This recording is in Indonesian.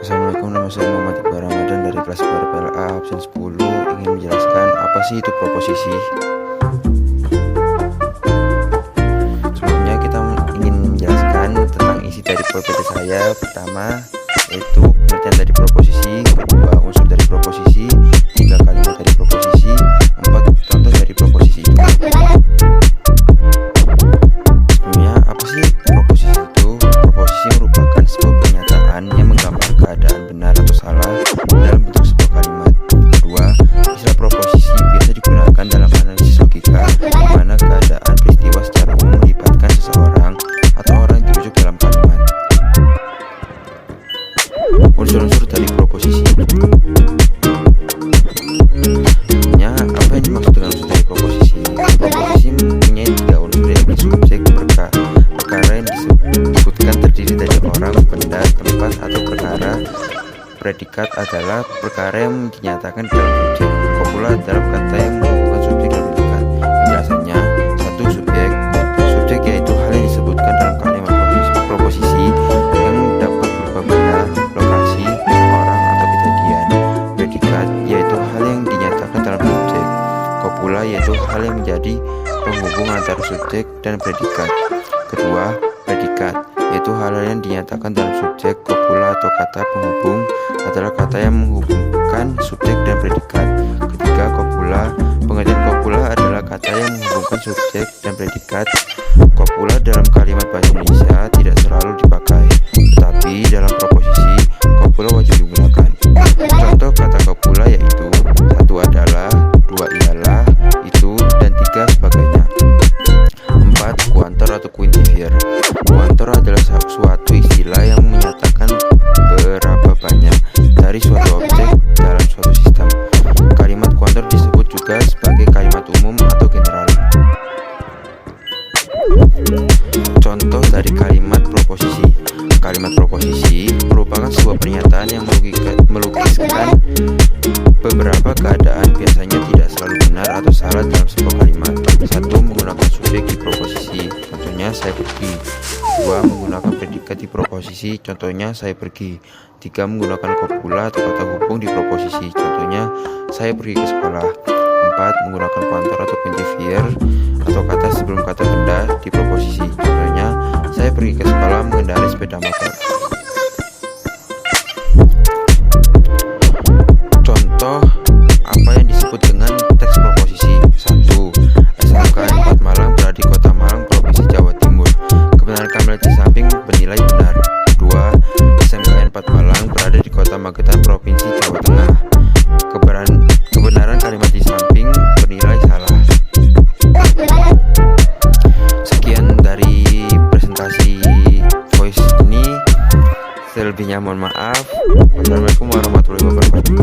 Assalamualaikum, nama saya Muhammad Iqbal Ramadan dari kelas PLA absen 10. Ingin menjelaskan apa sih itu proposisi. Sebelumnya kita ingin menjelaskan tentang isi dari PPT saya. Pertama, yaitu pengertian dari proposisi. Kedua, unsur dari proposisi. Tiga, kalimat dari proposisi. Empat, contoh dari proposisi itu. Sebelumnya, apa sih proposisi itu? Proposisi merupakan sebuah pernyataan yang menggambar keadaan benar atau salah dalam bentuk sebuah kalimat. Kedua, istilah proposisi biasa digunakan dalam analisis logika, di mana keadaan peristiwa secara umum melibatkan seseorang atau orang yang dirujuk dalam kalimat. Unsur-unsur dari proposisi. Sebenarnya, apa yang dimaksud dengan unsur dari proposisi? Proposisi mempunyai tiga unsur, yaitu subjek, perkara yang disebutkan terdiri dari orang, benda, tempat, atau perkara. Predikat adalah perkara yang dinyatakan dalam subjek. Kopula adalah kata yang menghubungkan subjek dan predikat. Penjelasannya, satu, subjek. Subjek yaitu hal yang disebutkan dalam kalimat proposisi yang dapat berupa benda, lokasi, orang, atau kejadian. Predikat yaitu hal yang dinyatakan dalam subjek. Kopula yaitu hal yang menjadi penghubung antara subjek dan predikat. Kedua, predikat yaitu hal yang dinyatakan dalam subjek. Kopula atau kata penghubung adalah kata yang menghubungkan subjek dan predikat. Ketiga, kopula. Pengertian kopula adalah kata yang menghubungkan subjek dan predikat. Kopula dalam kalimat bahasa Indonesia tidak selalu dipakai, tetapi dalam proposisi kopula wajib digunakan. Contoh kata kopula yaitu satu adalah, dua ialah, itu, dan tiga sebagainya. Empat, kuantor atau quintivier. Kuantor adalah suatu istilah yang menyatakan berapa banyak dari suatu objek dalam suatu sistem. Kalimat kuantor disebut juga sebagai kalimat umum atau general. Contoh dari kalimat proposisi. Kalimat proposisi merupakan sebuah pernyataan yang melukiskan beberapa keadaan, biasanya tidak selalu benar atau salah dalam sebuah kalimat. Satu, menggunakan subjek di proposisi, contohnya saya pergi. Dua, menggunakan predikat di proposisi, contohnya saya pergi. Tiga, menggunakan kopula atau kata hubung di proposisi, contohnya saya pergi ke sekolah. Empat, menggunakan kuantor atau quintivier atau kata sebelum kata benda di proposisi, contohnya saya pergi ke sekolah mengendarai sepeda motor. Contoh apa yang disebut dengan teks proposisi. 1. SMK 4 Malang berada di Kota Malang, Provinsi Jawa Timur. Kebenaran kalimat di samping bernilai benar. 2. SMK 4 Malang berada di Kota Magetan, Provinsi Jawa Tengah. Kebenaran kalimat di samping bernilai salah. Sekian dari presentasi voice ini. Selebihnya mohon maaf. Wassalamualaikum warahmatullahi wabarakatuh.